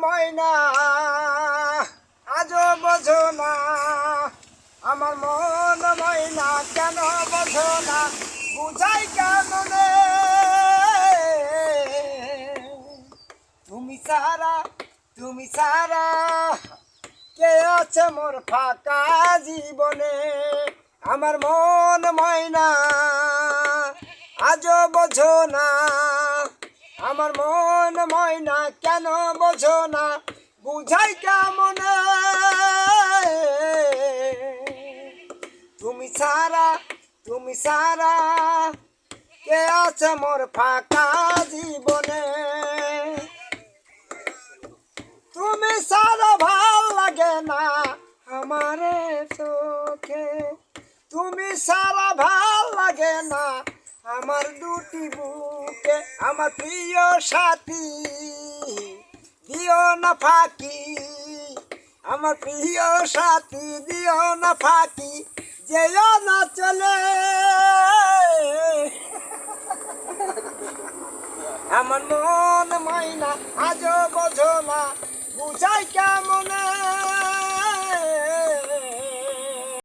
ময়না আজও বোঝো না, আমার মন ময়না কেন বোঝো না, বুঝাই কেমনে তুমি সারা কে আছে মোর ফাঁকা জীবনে। আমার মন ময়না আজও বোঝো না, আমার মন ময়না কেন বোঝো না, বুঝাই কেমনে তুমি সারা কে আছে মোর ফাঁকা জীবনে। তুমি সারা ভাল লাগে না আমারে চোখে, তুমি সারা ভাল লাগে না আমার দুটি বুকে। আমার প্রিয় সাথী দিও না ফাঁকি, আমার প্রিয় সাথী দিও না ফাঁকি, যেও না চলে। আমার মন ময়না